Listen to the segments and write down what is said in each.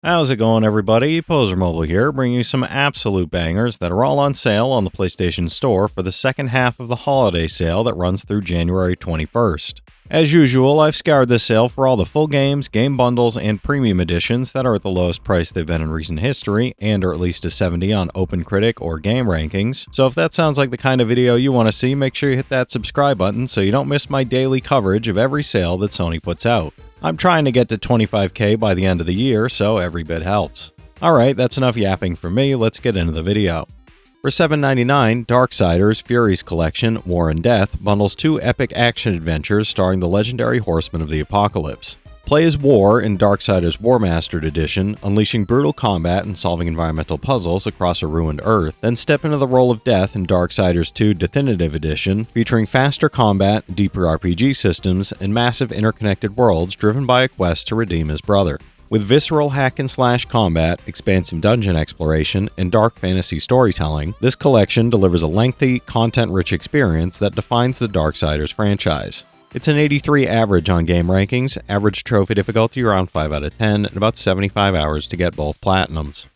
How's it going, everybody? Pozermobil here, bringing you some absolute bangers that are all on sale on the PlayStation Store for the second half of the holiday sale that runs through January 21st. As usual, I've scoured this sale for all the full games, game bundles, and premium editions that are at the lowest price they've been in recent history, and are at least a 70 on OpenCritic or Game Rankings. So if that sounds like the kind of video you want to see, make sure you hit that subscribe button so you don't miss my daily coverage of every sale that Sony puts out. I'm trying to get to 25K by the end of the year, so every bit helps. Alright, that's enough yapping from me, let's get into the video. For $7.99, Darksiders Furies Collection War and Death bundles two epic action adventures starring the legendary Horsemen of the Apocalypse. Play as War in Darksiders War Mastered Edition, unleashing brutal combat and solving environmental puzzles across a ruined Earth, then step into the role of Death in Darksiders 2 Definitive Edition, featuring faster combat, deeper RPG systems, and massive interconnected worlds driven by a quest to redeem his brother. With visceral hack-and-slash combat, expansive dungeon exploration, and dark fantasy storytelling, this collection delivers a lengthy, content-rich experience that defines the Darksiders franchise. It's an 83 average on Game Rankings, average trophy difficulty around 5 out of 10, and about 75 hours to get both platinums.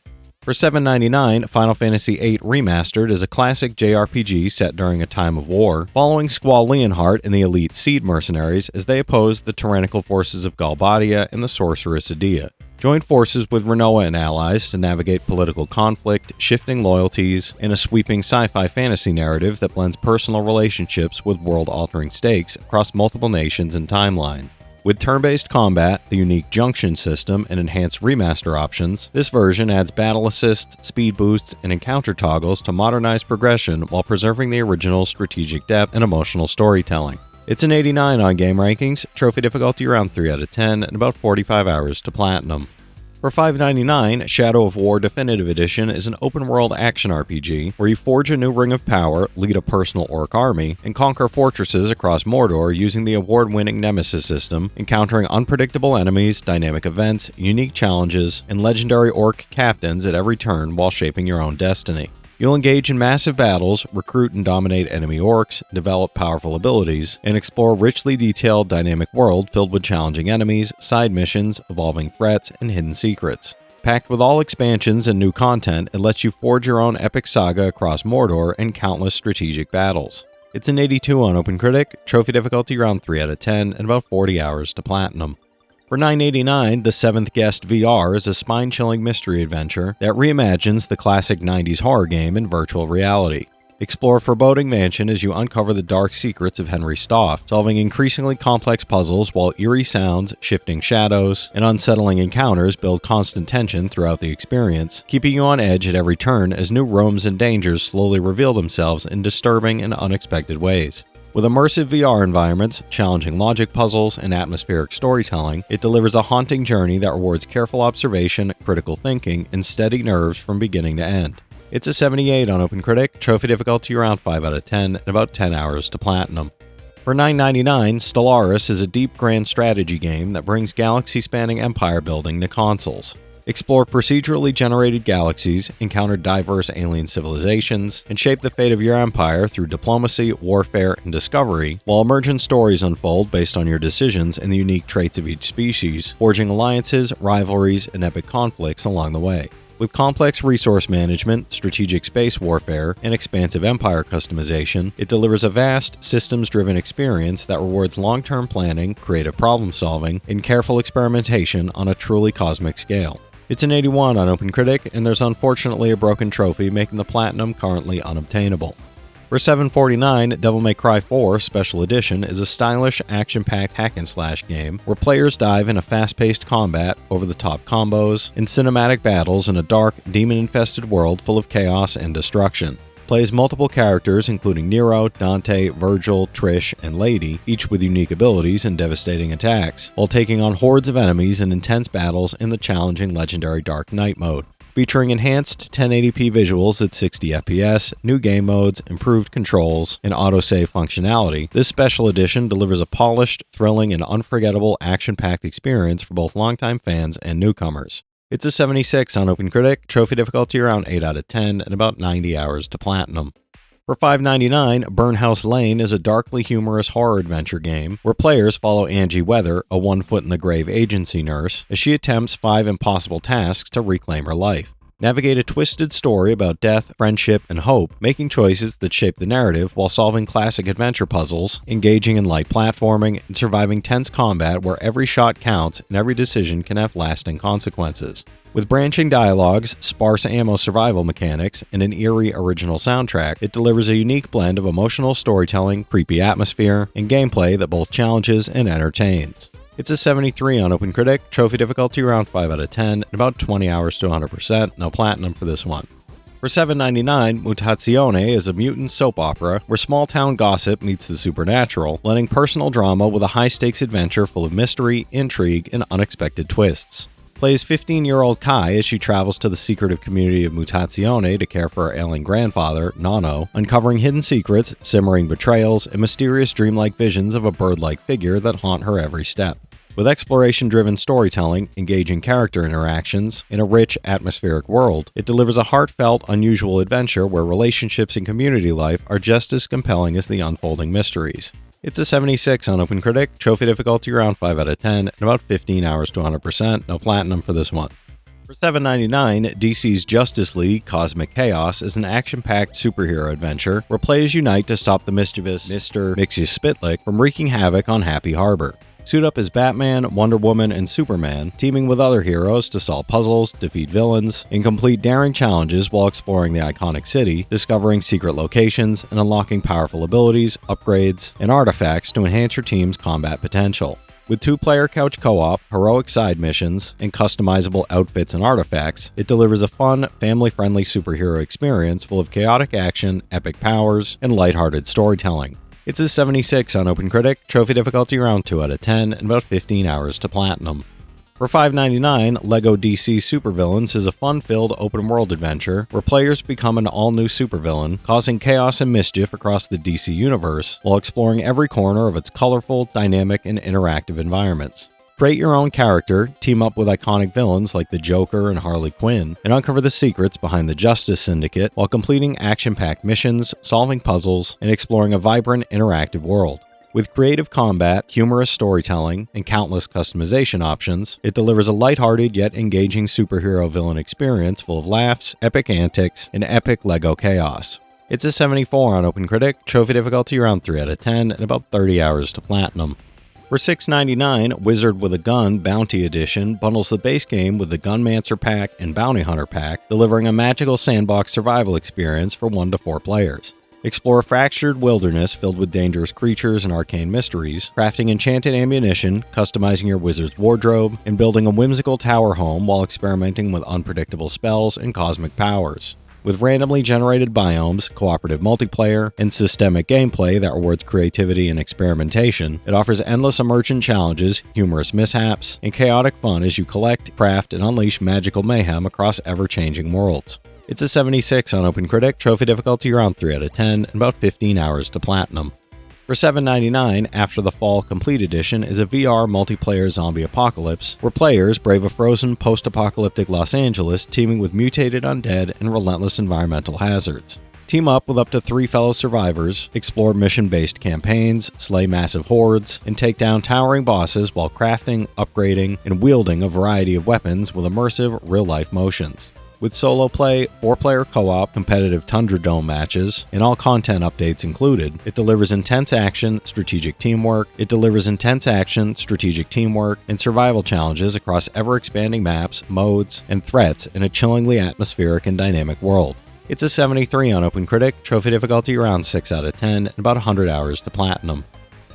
For $7.99, Final Fantasy VIII Remastered is a classic JRPG set during a time of war, following Squall Leonhardt and the elite Seed mercenaries as they oppose the tyrannical forces of Galbadia and the sorceress Edea. Join forces with Rinoa and allies to navigate political conflict, shifting loyalties, and a sweeping sci-fi fantasy narrative that blends personal relationships with world-altering stakes across multiple nations and timelines. With turn-based combat, the unique junction system, and enhanced remaster options, this version adds battle assists, speed boosts, and encounter toggles to modernize progression while preserving the original strategic depth and emotional storytelling. It's an 89 on Game Rankings, trophy difficulty around 3 out of 10, and about 45 hours to platinum. For $5.99, Shadow of War Definitive Edition is an open-world action RPG where you forge a new ring of power, lead a personal orc army, and conquer fortresses across Mordor using the award-winning Nemesis system, encountering unpredictable enemies, dynamic events, unique challenges, and legendary orc captains at every turn while shaping your own destiny. You'll engage in massive battles, recruit and dominate enemy orcs, develop powerful abilities, and explore a richly detailed dynamic world filled with challenging enemies, side missions, evolving threats, and hidden secrets. Packed with all expansions and new content, it lets you forge your own epic saga across Mordor and countless strategic battles. It's an 82 on OpenCritic, trophy difficulty around 3 out of 10, and about 40 hours to platinum. For $9.89, The Seventh Guest VR is a spine-chilling mystery adventure that reimagines the classic 90s horror game in virtual reality. Explore Foreboding Mansion as you uncover the dark secrets of Henry Stoff, solving increasingly complex puzzles while eerie sounds, shifting shadows, and unsettling encounters build constant tension throughout the experience, keeping you on edge at every turn as new rooms and dangers slowly reveal themselves in disturbing and unexpected ways. With immersive VR environments, challenging logic puzzles, and atmospheric storytelling, it delivers a haunting journey that rewards careful observation, critical thinking, and steady nerves from beginning to end. It's a 78 on OpenCritic, trophy difficulty around 5 out of 10, and about 10 hours to platinum. For $9.99, Stellaris is a deep grand strategy game that brings galaxy-spanning empire building to consoles. Explore procedurally generated galaxies, encounter diverse alien civilizations, and shape the fate of your empire through diplomacy, warfare, and discovery, while emergent stories unfold based on your decisions and the unique traits of each species, forging alliances, rivalries, and epic conflicts along the way. With complex resource management, strategic space warfare, and expansive empire customization, it delivers a vast, systems-driven experience that rewards long-term planning, creative problem-solving, and careful experimentation on a truly cosmic scale. It's an 81 on OpenCritic, and there's unfortunately a broken trophy making the platinum currently unobtainable. For $7.49, Devil May Cry 4 Special Edition is a stylish, action-packed hack-and-slash game where players dive into fast-paced combat, over-the-top combos, and cinematic battles in a dark, demon-infested world full of chaos and destruction. Play as multiple characters including Nero, Dante, Virgil, Trish, and Lady, each with unique abilities and devastating attacks, while taking on hordes of enemies in intense battles in the challenging legendary Dark Knight mode. Featuring enhanced 1080p visuals at 60 FPS, new game modes, improved controls, and autosave functionality, this special edition delivers a polished, thrilling, and unforgettable action-packed experience for both longtime fans and newcomers. It's a 76 on OpenCritic, trophy difficulty around 8 out of 10, and about 90 hours to platinum. For $5.99, Burnhouse Lane is a darkly humorous horror adventure game where players follow Angie Weather, a one-foot-in-the-grave agency nurse, as she attempts 5 impossible tasks to reclaim her life. Navigate a twisted story about death, friendship, and hope, making choices that shape the narrative while solving classic adventure puzzles, engaging in light platforming, and surviving tense combat where every shot counts and every decision can have lasting consequences. With branching dialogues, sparse ammo survival mechanics, and an eerie original soundtrack, it delivers a unique blend of emotional storytelling, creepy atmosphere, and gameplay that both challenges and entertains. It's a 73 on OpenCritic, trophy difficulty around 5 out of 10, and about 20 hours to 100%, no platinum for this one. For $7.99, Mutazione is a mutant soap opera where small-town gossip meets the supernatural, blending personal drama with a high-stakes adventure full of mystery, intrigue, and unexpected twists. Plays 15-year-old Kai as she travels to the secretive community of Mutazione to care for her ailing grandfather, Nano, uncovering hidden secrets, simmering betrayals, and mysterious dreamlike visions of a bird-like figure that haunt her every step. With exploration-driven storytelling, engaging character interactions, and a rich, atmospheric world, it delivers a heartfelt, unusual adventure where relationships and community life are just as compelling as the unfolding mysteries. It's a 76 on OpenCritic, trophy difficulty around 5 out of 10, and about 15 hours to 100%, no platinum for this one. For $7.99, DC's Justice League Cosmic Chaos is an action-packed superhero adventure where players unite to stop the mischievous Mr. Mxyzptlk from wreaking havoc on Happy Harbor. Suit up as Batman, Wonder Woman, and Superman, teaming with other heroes to solve puzzles, defeat villains, and complete daring challenges while exploring the iconic city, discovering secret locations, and unlocking powerful abilities, upgrades, and artifacts to enhance your team's combat potential. With 2-player couch co-op, heroic side missions, and customizable outfits and artifacts, it delivers a fun, family-friendly superhero experience full of chaotic action, epic powers, and lighthearted storytelling. It's a 76 on OpenCritic, trophy difficulty around 2 out of 10, and about 15 hours to platinum. For $5.99, LEGO DC Supervillains is a fun-filled open-world adventure where players become an all-new supervillain, causing chaos and mischief across the DC universe while exploring every corner of its colorful, dynamic, and interactive environments. Create your own character, team up with iconic villains like the Joker and Harley Quinn, and uncover the secrets behind the Justice Syndicate while completing action-packed missions, solving puzzles, and exploring a vibrant, interactive world. With creative combat, humorous storytelling, and countless customization options, it delivers a lighthearted yet engaging superhero villain experience full of laughs, epic antics, and epic LEGO chaos. It's a 74 on OpenCritic, trophy difficulty around 3 out of 10, and about 30 hours to platinum. For $6.99, Wizard with a Gun Bounty Edition bundles the base game with the Gunmancer Pack and Bounty Hunter Pack, delivering a magical sandbox survival experience for 1 to 4 players. Explore a fractured wilderness filled with dangerous creatures and arcane mysteries, crafting enchanted ammunition, customizing your wizard's wardrobe, and building a whimsical tower home while experimenting with unpredictable spells and cosmic powers. With randomly generated biomes, cooperative multiplayer, and systemic gameplay that rewards creativity and experimentation, it offers endless emergent challenges, humorous mishaps, and chaotic fun as you collect, craft, and unleash magical mayhem across ever-changing worlds. It's a 76 on OpenCritic, trophy difficulty around 3 out of 10, and about 15 hours to platinum. For $7.99, After the Fall Complete Edition is a VR multiplayer zombie apocalypse where players brave a frozen post-apocalyptic Los Angeles teeming with mutated undead and relentless environmental hazards. Team up with up to 3 fellow survivors, explore mission-based campaigns, slay massive hordes, and take down towering bosses while crafting, upgrading, and wielding a variety of weapons with immersive, real-life motions. With solo play, 4-player co-op, competitive Tundra Dome matches, and all content updates included, it delivers intense action, strategic teamwork, and survival challenges across ever-expanding maps, modes, and threats in a chillingly atmospheric and dynamic world. It's a 73 on OpenCritic, trophy difficulty around 6 out of 10, and about 100 hours to platinum.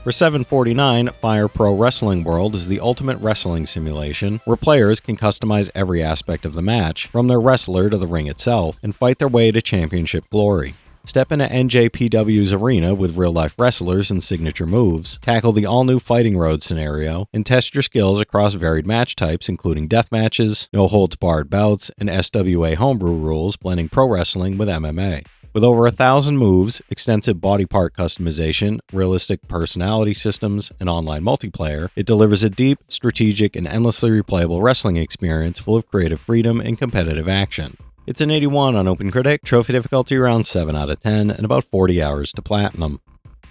For $7.49, Fire Pro Wrestling World is the ultimate wrestling simulation where players can customize every aspect of the match, from their wrestler to the ring itself, and fight their way to championship glory. Step into NJPW's arena with real-life wrestlers and signature moves, tackle the all-new Fighting Road scenario, and test your skills across varied match types including death matches, no-holds-barred bouts, and SWA homebrew rules blending pro wrestling with MMA. With over 1,000 moves, extensive body part customization, realistic personality systems, and online multiplayer, it delivers a deep, strategic, and endlessly replayable wrestling experience full of creative freedom and competitive action. It's an 81 on OpenCritic, trophy difficulty around 7 out of 10, and about 40 hours to platinum.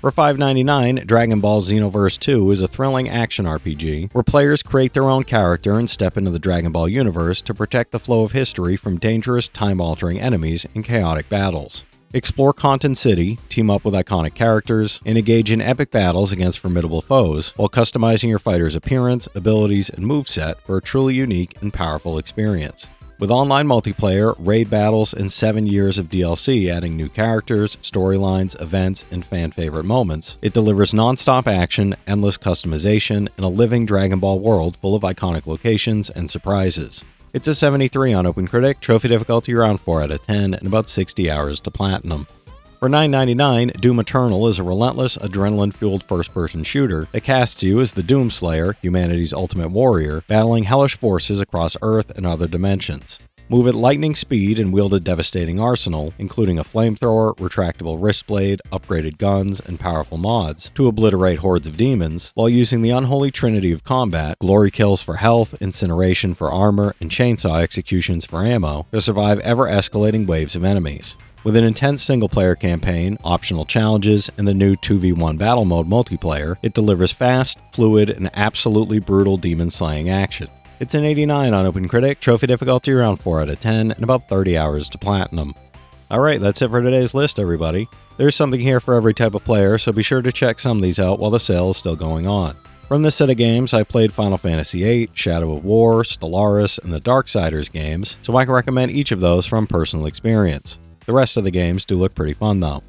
For $5.99, Dragon Ball Xenoverse 2 is a thrilling action RPG where players create their own character and step into the Dragon Ball universe to protect the flow of history from dangerous, time-altering enemies in chaotic battles. Explore Content City, team up with iconic characters, and engage in epic battles against formidable foes, while customizing your fighter's appearance, abilities, and moveset for a truly unique and powerful experience. With online multiplayer, raid battles, and 7 years of DLC adding new characters, storylines, events, and fan-favorite moments, it delivers non-stop action, endless customization, and a living Dragon Ball world full of iconic locations and surprises. It's a 73 on OpenCritic, trophy difficulty around 4 out of 10, and about 60 hours to platinum. For $9.99, Doom Eternal is a relentless, adrenaline-fueled first-person shooter that casts you as the Doomslayer, humanity's ultimate warrior, battling hellish forces across Earth and other dimensions. Move at lightning speed and wield a devastating arsenal, including a flamethrower, retractable wrist blade, upgraded guns, and powerful mods, to obliterate hordes of demons, while using the unholy trinity of combat, glory kills for health, incineration for armor, and chainsaw executions for ammo, to survive ever-escalating waves of enemies. With an intense single-player campaign, optional challenges, and the new 2v1 battle mode multiplayer, it delivers fast, fluid, and absolutely brutal demon-slaying action. It's an 89 on OpenCritic, trophy difficulty around 4 out of 10, and about 30 hours to platinum. Alright, that's it for today's list, everybody. There's something here for every type of player, so be sure to check some of these out while the sale is still going on. From this set of games, I played Final Fantasy VIII, Shadow of War, Stellaris, and the Darksiders games, so I can recommend each of those from personal experience. The rest of the games do look pretty fun though.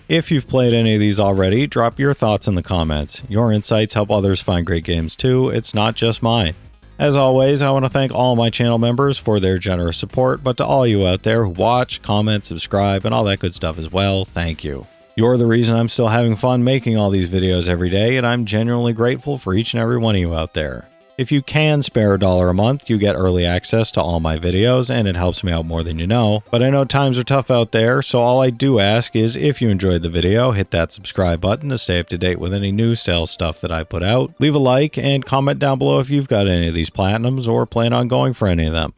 If you've played any of these already, drop your thoughts in the comments. Your insights help others find great games too, it's not just mine. As always, I want to thank all my channel members for their generous support, but to all you out there who watch, comment, subscribe, and all that good stuff as well, thank you. You're the reason I'm still having fun making all these videos every day, and I'm genuinely grateful for each and every one of you out there. If you can spare $1 a month, you get early access to all my videos, and it helps me out more than you know. But I know times are tough out there, so all I do ask is if you enjoyed the video, hit that subscribe button to stay up to date with any new sales stuff that I put out. Leave a like and comment down below if you've got any of these platinums or plan on going for any of them.